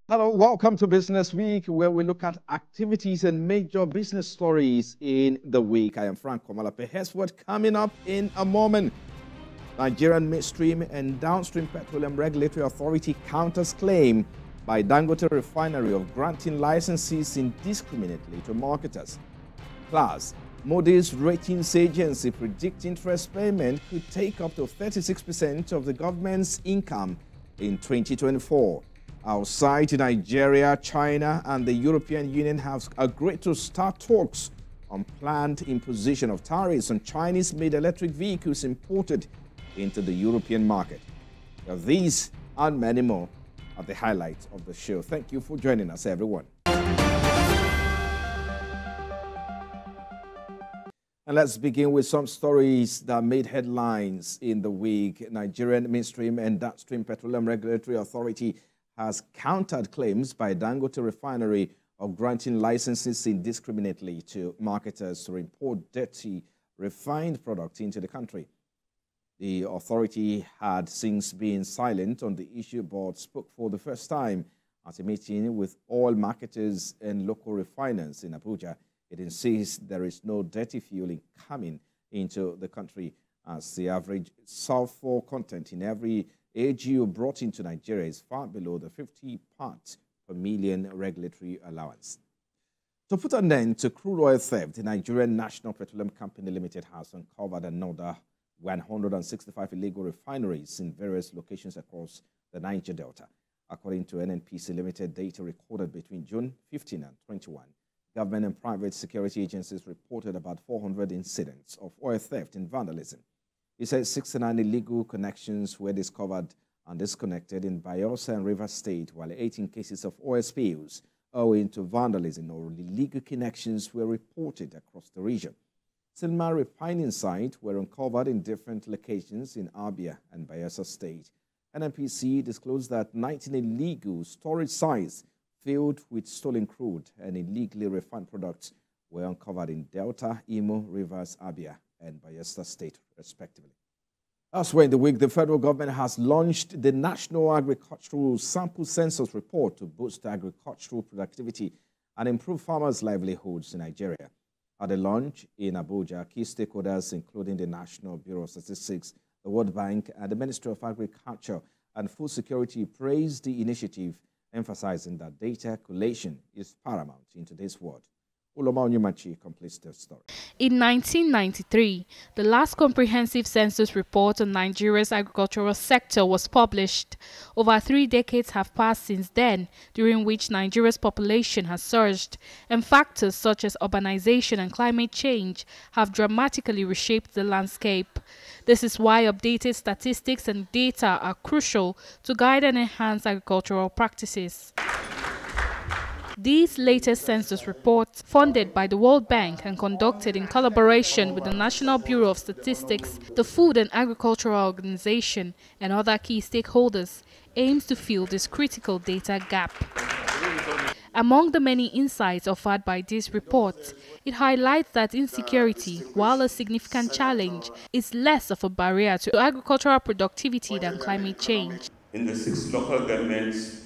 Hello, welcome to Business Week, where we look at activities and major business stories in the week. I am Frank Komalape. Here's what coming up in a moment. Nigerian Mainstream and Downstream Petroleum Regulatory Authority counters claim by Dangote Refinery of granting licenses indiscriminately to marketers. Plus, Moody's ratings agency predict interest payment could take up to 36% of the government's income in 2024. Outside Nigeria, China and the European Union have agreed to start talks on planned imposition of tariffs on Chinese-made electric vehicles imported into the European market. Now, these and many more are the highlights of the show. Thank you for joining us, everyone. And let's begin with some stories that made headlines in the week. Nigerian Mainstream and Downstream Petroleum Regulatory Authority has countered claims by Dangote Refinery of granting licenses indiscriminately to marketers to import dirty refined products into the country. The authority had since been silent on the issue but spoke for the first time at a meeting with oil marketers and local refiners in Abuja. It insists there is no dirty fuel coming into the country, as the average sulfur content in every AGU brought into Nigeria is far below the 50 parts per million regulatory allowance. To put an end to crude oil theft, the Nigerian National Petroleum Company Limited has uncovered another 165 illegal refineries in various locations across the Niger Delta. According to NNPC Limited data recorded between June 15 and 21, government and private security agencies reported about 400 incidents of oil theft and vandalism. He said 69 illegal connections were discovered and disconnected in Bayelsa and Rivers State, while 18 cases of oil spills owing to vandalism or illegal connections were reported across the region. Silma refining sites were uncovered in different locations in Abia and Bayelsa State. NNPC disclosed that 19 illegal storage sites filled with stolen crude and illegally refined products were uncovered in Delta, Imo, Rivers, Abia, and Bayelsa State, respectively. Elsewhere in the week, the federal government has launched the National Agricultural Sample Census Report to boost agricultural productivity and improve farmers' livelihoods in Nigeria. At the launch in Abuja, key stakeholders, including the National Bureau of Statistics, the World Bank, and the Ministry of Agriculture and Food Security, praised the initiative, emphasizing that data collation is paramount in today's world. Uloma Onyemachi completes the story. In 1993, the last comprehensive census report on Nigeria's agricultural sector was published. Over 3 decades have passed since then, during which Nigeria's population has surged, and factors such as urbanization and climate change have dramatically reshaped the landscape. This is why updated statistics and data are crucial to guide and enhance agricultural practices. These latest census reports, funded by the World Bank and conducted in collaboration with the National Bureau of Statistics, the Food and Agricultural Organization, and other key stakeholders, aims to fill this critical data gap. Among the many insights offered by this report, it highlights that insecurity, while a significant challenge, is less of a barrier to agricultural productivity than climate change. In the 6 local governments,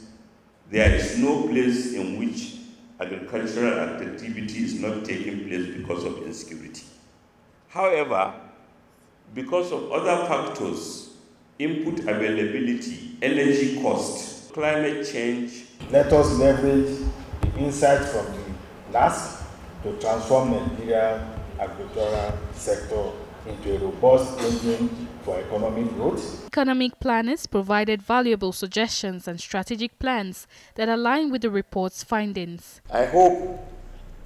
there is no place in which agricultural activity is not taking place because of insecurity. However, because of other factors, input availability, energy cost, climate change. Let us leverage the insights from the last to transform Nigeria's agricultural sector into a robust engine for economic growth. Economic planners provided valuable suggestions and strategic plans that align with the report's findings. I hope,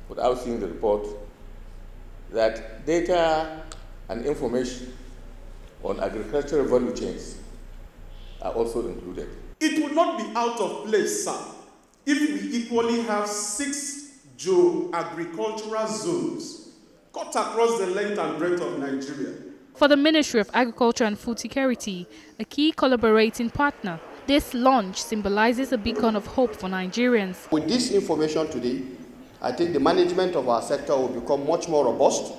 without seeing the report, that data and information on agricultural value chains are also included. It would not be out of place, sir, if we equally have 6 agricultural zones cut across the length and breadth of Nigeria. For the Ministry of Agriculture and Food Security, a key collaborating partner, this launch symbolizes a beacon of hope for Nigerians. With this information today, I think the management of our sector will become much more robust,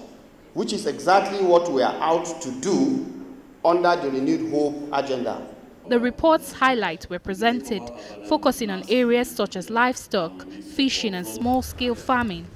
which is exactly what we are out to do under the Renewed Hope agenda The report's highlights were presented, focusing on areas such as livestock, fishing and small-scale farming.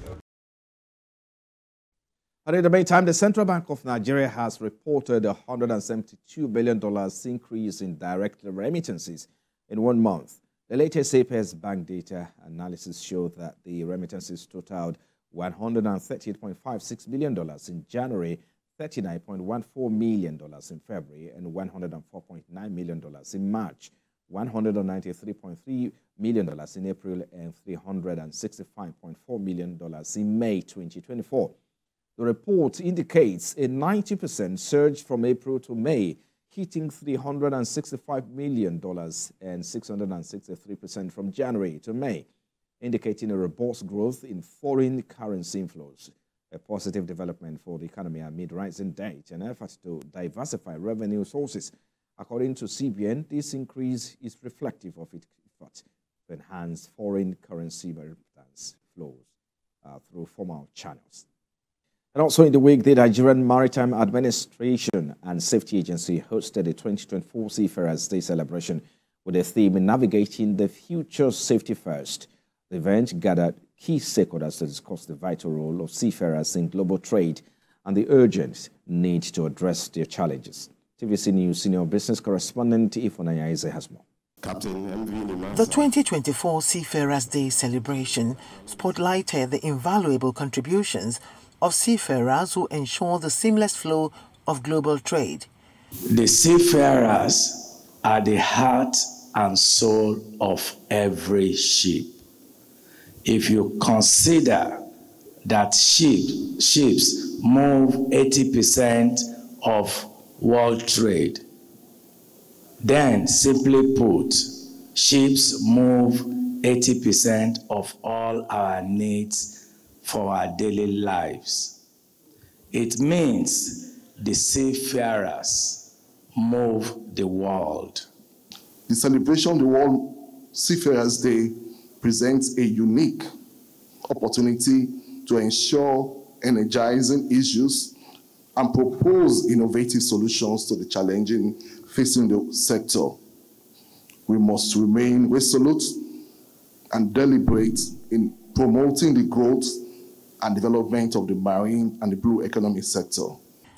And in the meantime, the Central Bank of Nigeria has reported a $172 billion increase in direct remittances in 1 month. The latest APS bank data analysis showed that the remittances totaled $138.56 billion in January, $39.14 million in February, and $104.9 million in March, $193.3 million in April, and $365.4 million in May 2024. The report indicates a 90% surge from April to May, hitting $365 million and 663% from January to May, indicating a robust growth in foreign currency inflows, a positive development for the economy amid rising debt and efforts to diversify revenue sources. According to CBN, this increase is reflective of its effort to enhance foreign currency remittance flows through formal channels. And also in the week, the Nigerian Maritime Administration and Safety Agency hosted the 2024 Seafarers Day celebration with the theme Navigating the Future Safety First. The event gathered key stakeholders to discuss the vital role of seafarers in global trade and the urgent need to address their challenges. TVC News senior business correspondent Ifonanya has more. The 2024 Seafarers Day celebration spotlighted the invaluable contributions of seafarers who ensure the seamless flow of global trade. The seafarers are the heart and soul of every ship. If you consider that ships move 80% of world trade, then simply put, ships move 80% of all our needs for our daily lives. It means the seafarers move the world. The celebration of the World Seafarers Day presents a unique opportunity to ensure energizing issues and propose innovative solutions to the challenges facing the sector. We must remain resolute and deliberate in promoting the growth and development of the marine and the blue economy sector.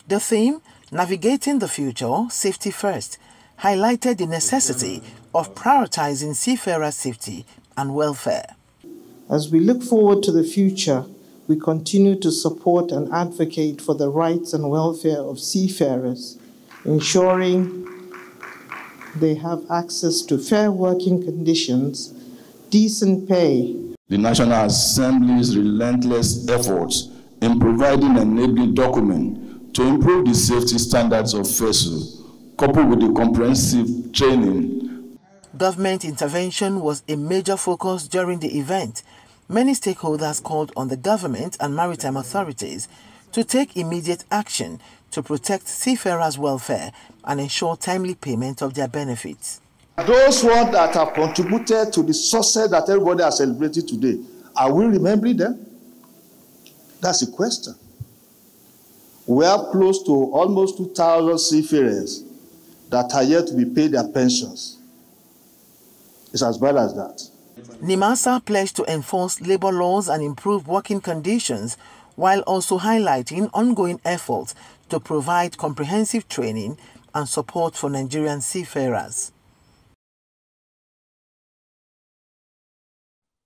The theme, Navigating the Future, Safety First, highlighted the necessity of prioritizing seafarer safety and welfare. As we look forward to the future, we continue to support and advocate for the rights and welfare of seafarers, ensuring they have access to fair working conditions, decent pay. The National Assembly's relentless efforts in providing an enabling document to improve the safety standards of vessels, coupled with the comprehensive training. Government intervention was a major focus during the event. Many stakeholders called on the government and maritime authorities to take immediate action to protect seafarers' welfare and ensure timely payment of their benefits. Those ones that have contributed to the success that everybody has celebrated today, are we remembering them? That's the question. We have close to almost 2,000 seafarers that are yet to be paid their pensions. It's as bad as that. NIMASA pledged to enforce labor laws and improve working conditions, while also highlighting ongoing efforts to provide comprehensive training and support for Nigerian seafarers.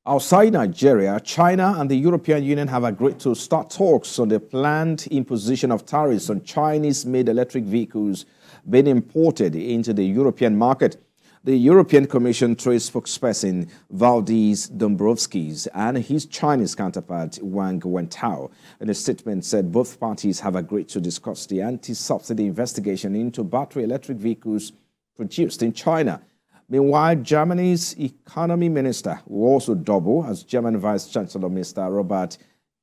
Outside Nigeria, China and the European Union have agreed to start talks on the planned imposition of tariffs on Chinese-made electric vehicles being imported into the European market. The European Commission trade spokesperson Valdis Dombrovskis and his Chinese counterpart Wang Wentao in a statement said both parties have agreed to discuss the anti-subsidy investigation into battery electric vehicles produced in China. Meanwhile, Germany's economy minister will also double as German Vice Chancellor Mr. Robert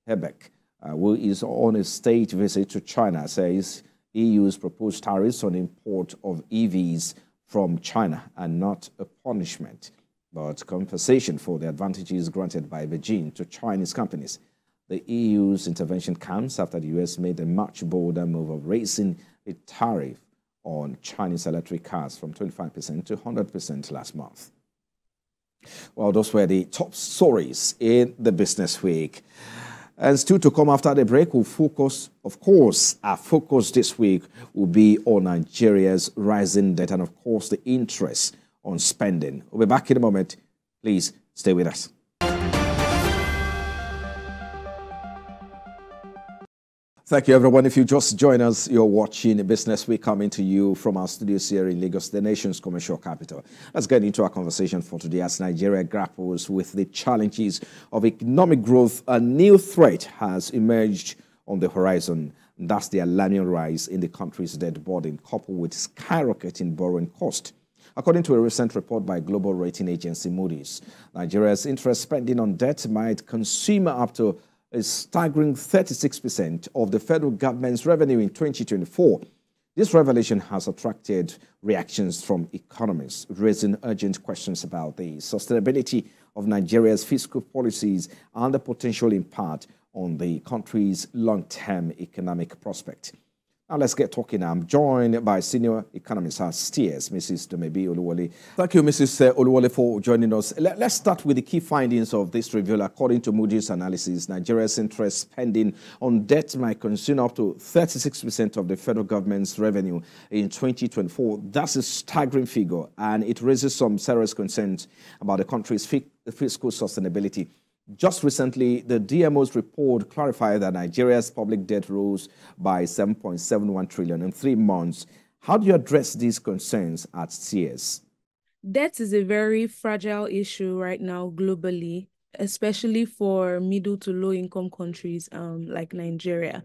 Habeck, who is on a state visit to China, says EU's proposed tariffs on import of EVs from China are not a punishment, but compensation for the advantages granted by Beijing to Chinese companies. The EU's intervention comes after the US made a much bolder move of raising a tariff on Chinese electric cars from 25% to 100% last month. Well, those were the top stories in the business week. And still to come after the break, we'll focus, of course, our focus this week will be on Nigeria's rising debt and, of course, the interest on spending. We'll be back in a moment. Please stay with us. Thank you, everyone. If you just join us, you're watching Business Week coming to you from our studios here in Lagos, the nation's commercial capital. Let's get into our conversation for today as Nigeria grapples with the challenges of economic growth. A new threat has emerged on the horizon. That's the alarming rise in the country's debt burden, coupled with skyrocketing borrowing cost. According to a recent report by global rating agency Moody's, Nigeria's interest spending on debt might consume up to a staggering 36% of the federal government's revenue in 2024. This revelation has attracted reactions from economists, raising urgent questions about the sustainability of Nigeria's fiscal policies and the potential impact on the country's long-term economic prospect. Now let's get talking. I'm joined by senior economist at Steers, Mrs. Dumebi Oluwole. Thank you, Mrs. Oluwole, for joining us. Let's start with the key findings of this review. According to Moody's analysis, Nigeria's interest spending on debt might consume up to 36% of the federal government's revenue in 2024. That's a staggering figure, and it raises some serious concerns about the country's fiscal sustainability. Just recently, the DMO's report clarified that Nigeria's public debt rose by 7.71 trillion in 3 months. How do you address these concerns at CS? Debt is a very fragile issue right now globally, especially for middle to low income countries like Nigeria.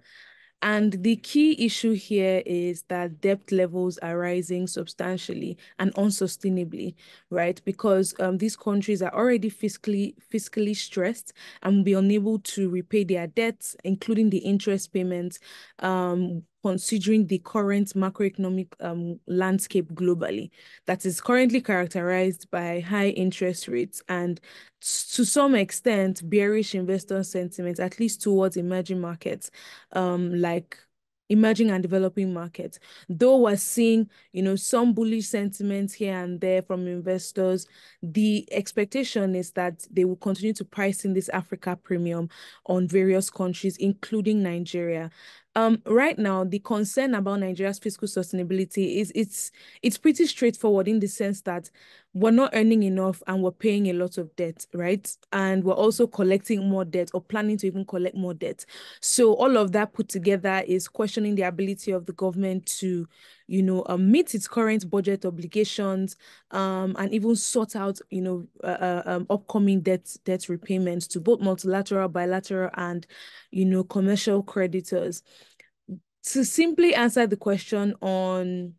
And the key issue here is that debt levels are rising substantially and unsustainably, right? Because these countries are already fiscally stressed and will be unable to repay their debts, including the interest payments, considering the current macroeconomic landscape globally that is currently characterized by high interest rates and, to some extent, bearish investor sentiment, at least towards emerging markets, like emerging and developing markets. Though we're seeing, some bullish sentiments here and there from investors, the expectation is that they will continue to price in this Africa premium on various countries, including Nigeria. Right now, the concern about Nigeria's fiscal sustainability is it's pretty straightforward in the sense that we're not earning enough and we're paying a lot of debt, right? And we're also collecting more debt or planning to even collect more debt. So all of that put together is questioning the ability of the government to, meet its current budget obligations, and even sort out, upcoming debt repayments to both multilateral, bilateral, and, commercial creditors. To simply answer the question on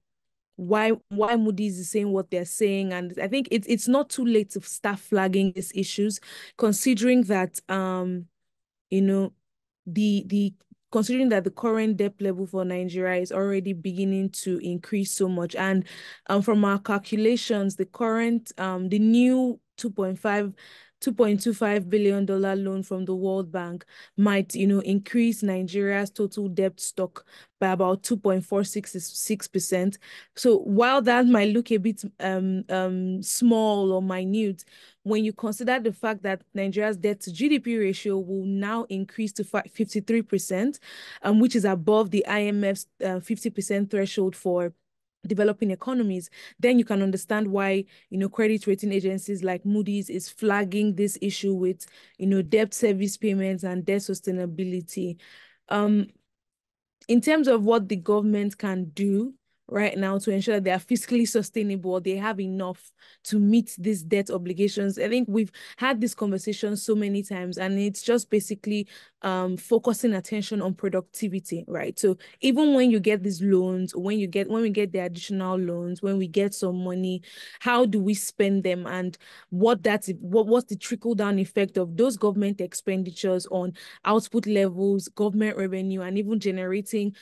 why Moody's is saying what they're saying, and I think it's not too late to start flagging these issues, considering that considering that the current debt level for Nigeria is already beginning to increase so much, and from our calculations, the new $2.25 billion loan from the World Bank might, increase Nigeria's total debt stock by about 2.466%. So while that might look a bit small or minute, when you consider the fact that Nigeria's debt to GDP ratio will now increase to 53%, which is above the IMF's 50% threshold for developing economies, then you can understand why, credit rating agencies like Moody's is flagging this issue with, debt service payments and debt sustainability. In terms of what the government can do right now to ensure that they are fiscally sustainable, they have enough to meet these debt obligations. I think we've had this conversation so many times, and it's just basically focusing attention on productivity, right? So even when you get these loans, when we get the additional loans, when we get some money, how do we spend them, and what's the trickle-down effect of those government expenditures on output levels, government revenue, and even generating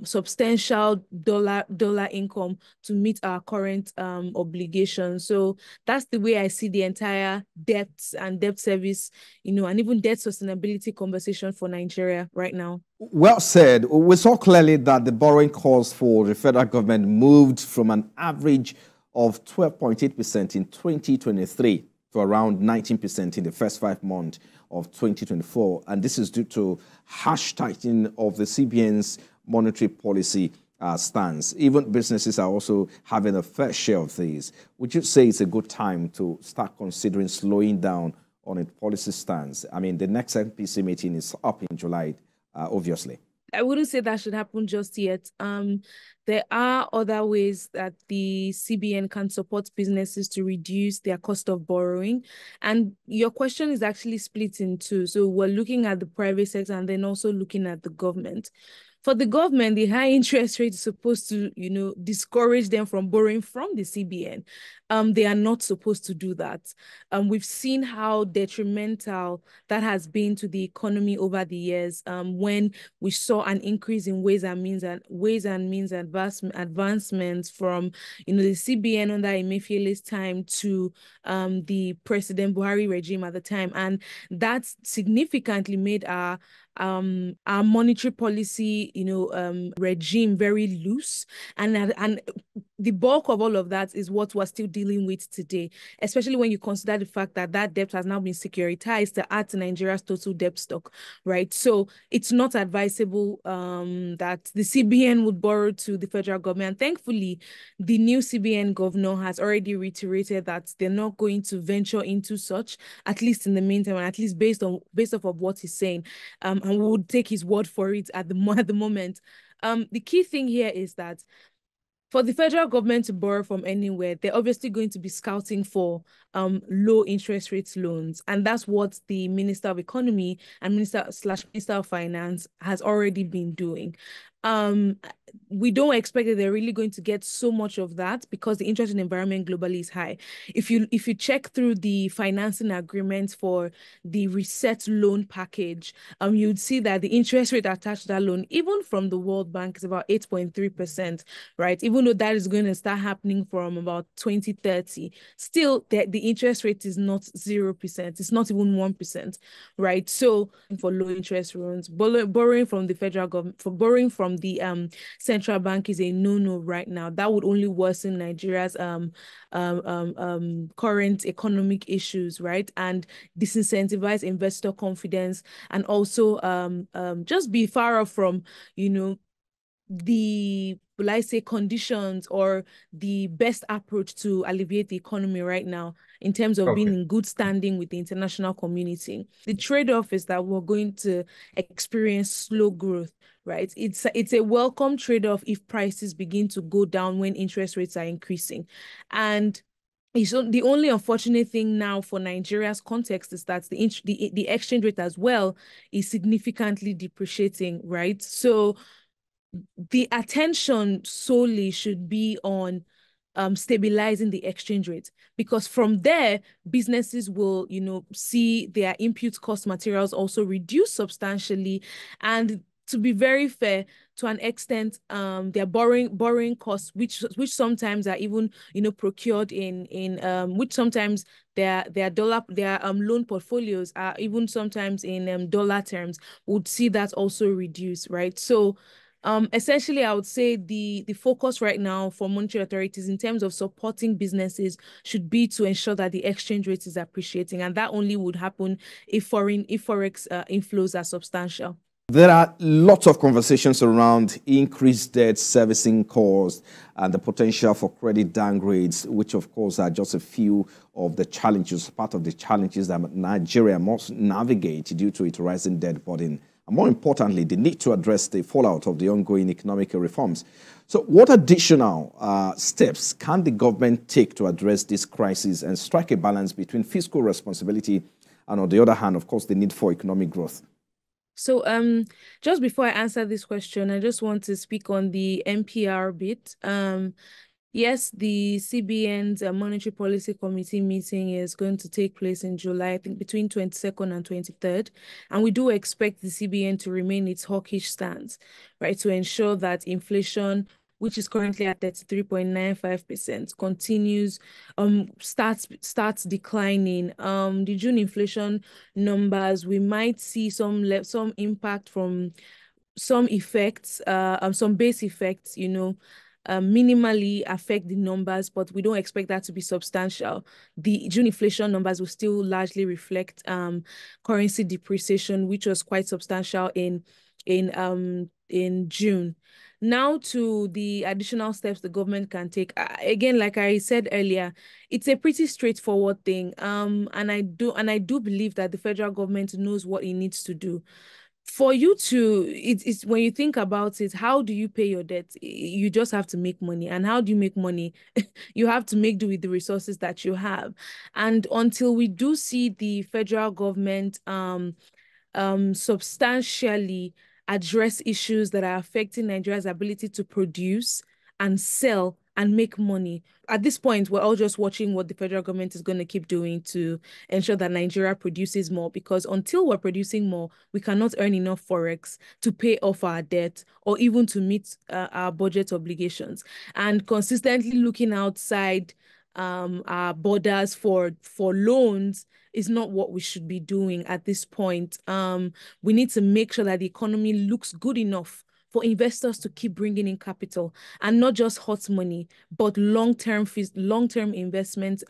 substantial dollar dollar income to meet our current obligations. So that's the way I see the entire debt and debt service, and even debt sustainability conversation for Nigeria right now. Well said. We saw clearly that the borrowing cost for the federal government moved from an average of 12.8% in 2023 to around 19% in the first 5 months of 2024. And this is due to harsh tightening of the CBN's monetary policy stance. Even businesses are also having a fair share of these. Would you say it's a good time to start considering slowing down on its policy stance? I mean, the next MPC meeting is up in July, obviously. I wouldn't say that should happen just yet. There are other ways that the CBN can support businesses to reduce their cost of borrowing. And your question is actually split in two. So we're looking at the private sector and then also looking at the government. For the government, the high interest rate is supposed to, discourage them from borrowing from the CBN. They are not supposed to do that. We've seen how detrimental that has been to the economy over the years. When we saw an increase in ways and means advancements from, the CBN under Emefiele's time to the President Buhari regime at the time, and that significantly made our monetary policy, regime very loose, and the bulk of all of that is what we're still dealing with today, especially when you consider the fact that that debt has now been securitized to add to Nigeria's total debt stock, right? So it's not advisable that the CBN would borrow to the federal government. And thankfully, the new CBN governor has already reiterated that they're not going to venture into such, at least in the meantime, and at least based off of what he's saying. And we would take his word for it at the moment. The key thing here is that for the federal government to borrow from anywhere, they're obviously going to be scouting for low interest rates loans. And that's what the Minister of Economy and Minister of Finance has already been doing. We don't expect that they're really going to get so much of that because the interest rate environment globally is high. If you check through the financing agreements for the reset loan package, you'd see that the interest rate attached to that loan, even from the World Bank, is about 8.3%, right? Even though that is going to start happening from about 2030, still the interest rate is not 0%. It's not even 1%, right? So for low interest loans, borrowing from the federal government, for borrowing from the central bank is a no-no right now. That would only worsen Nigeria's current economic issues, right? And disincentivize investor confidence, and also just be far off from, the, will I say, conditions or the best approach to alleviate the economy right now in terms of being in good standing with the international community. The trade-off is that we're going to experience slow growth, right? It's a welcome trade-off if prices begin to go down when interest rates are increasing. And so the only unfortunate thing now for Nigeria's context is that the exchange rate as well is significantly depreciating, right? So the attention solely should be on stabilizing the exchange rate, because from there, businesses will, see their input cost materials also reduce substantially. And to be very fair, to an extent, their borrowing costs, which sometimes are even, procured in which sometimes their loan portfolios are even sometimes in dollar terms, would see that also reduce, right? So essentially, I would say the focus right now for monetary authorities in terms of supporting businesses should be to ensure that the exchange rate is appreciating, and that only would happen if forex inflows are substantial. There are lots of conversations around increased debt servicing costs and the potential for credit downgrades, which of course are just a few of the challenges, part of the challenges that Nigeria must navigate due to its rising debt burden. And more importantly, the need to address the fallout of the ongoing economic reforms. So what additional steps can the government take to address this crisis and strike a balance between fiscal responsibility and, on the other hand, of course, the need for economic growth? So just before I answer this question, I just want to speak on the MPR bit. Yes, the CBN's Monetary Policy Committee meeting is going to take place in July, I think between 22nd and 23rd. And we do expect the CBN to remain its hawkish stance, right, to ensure that inflation which is currently at 33.95%, continues, starts declining. The June inflation numbers, we might see some impact from some effects, some base effects, minimally affect the numbers, but we don't expect that to be substantial. The June inflation numbers will still largely reflect currency depreciation, which was quite substantial in June. Now to the additional steps the government can take. Again, like I said earlier, it's a pretty straightforward thing. And I do believe that the federal government knows what it needs to do. For you to, it's when you think about it, how do you pay your debt? You just have to make money. And how do you make money? You have to make do with the resources that you have. And until we do see the federal government substantially address issues that are affecting Nigeria's ability to produce and sell and make money. At this point, we're all just watching what the federal government is going to keep doing to ensure that Nigeria produces more, because until we're producing more, we cannot earn enough forex to pay off our debt or even to meet our budget obligations. And consistently looking outside our borders for loans is not what we should be doing at this point. We need to make sure that the economy looks good enough for investors to keep bringing in capital, and not just hot money, but long-term investment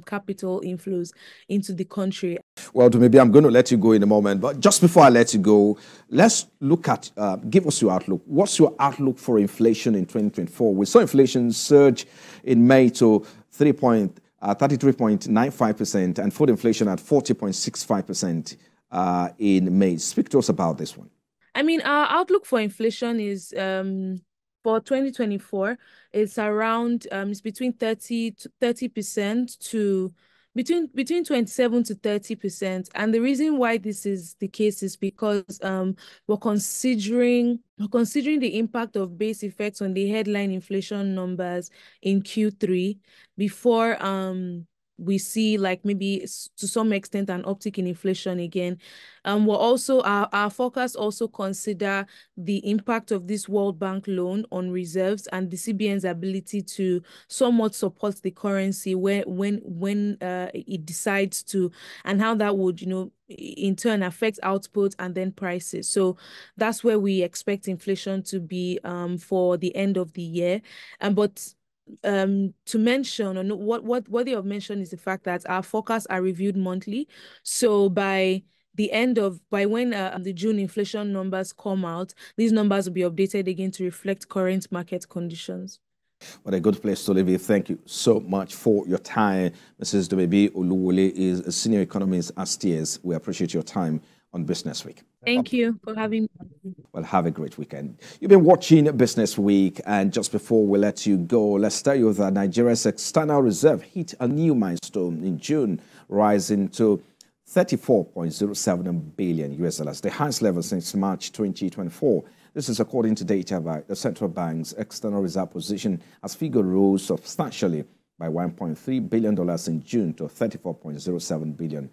capital inflows into the country. Well, maybe I'm going to let you go in a moment, but just before I let you go, let's look at, give us your outlook. What's your outlook for inflation in 2024? We saw inflation surge in May to 33.95% and food inflation at 40.65% in May. Speak to us about this one. I mean, our outlook for inflation is for 2024, it's around it's between 30% to between 27 to 30%. And the reason why this is the case is because we're considering the impact of base effects on the headline inflation numbers in Q3 before we see, like, maybe to some extent an uptick in inflation again. We're also, our forecast also consider the impact of this World Bank loan on reserves and the CBN's ability to somewhat support the currency when it decides to, and how that would, in turn affect output and then prices. So that's where we expect inflation to be for the end of the year. But to mention, or what worthy of mention is the fact that our forecasts are reviewed monthly. So by when the June inflation numbers come out, these numbers will be updated again to reflect current market conditions. What a good place to leave. Thank you so much for your time. Mrs. Dumebi Oluwole is a senior economist at STS. We appreciate your time on Business Week. Thank you for having me. Well, have a great weekend. You've been watching Business Week, and just before we let you go, let's tell you that Nigeria's external reserve hit a new milestone in June, rising to $34.07 billion, the highest level since March 2024. This is according to data by the central bank's external reserve position, as figure rose substantially by $1.3 billion in June to $34.07 billion.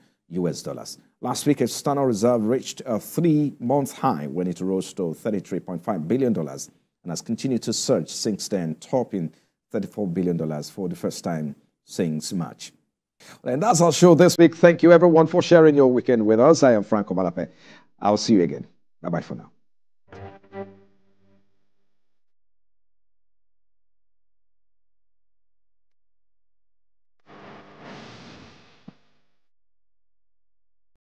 Last week, external reserve reached a 3-month high when it rose to $33.5 billion and has continued to surge since then, topping $34 billion for the first time since March. Well, and that's our show this week. Thank you, everyone, for sharing your weekend with us. I am Franco Malape. I'll see you again. Bye-bye for now.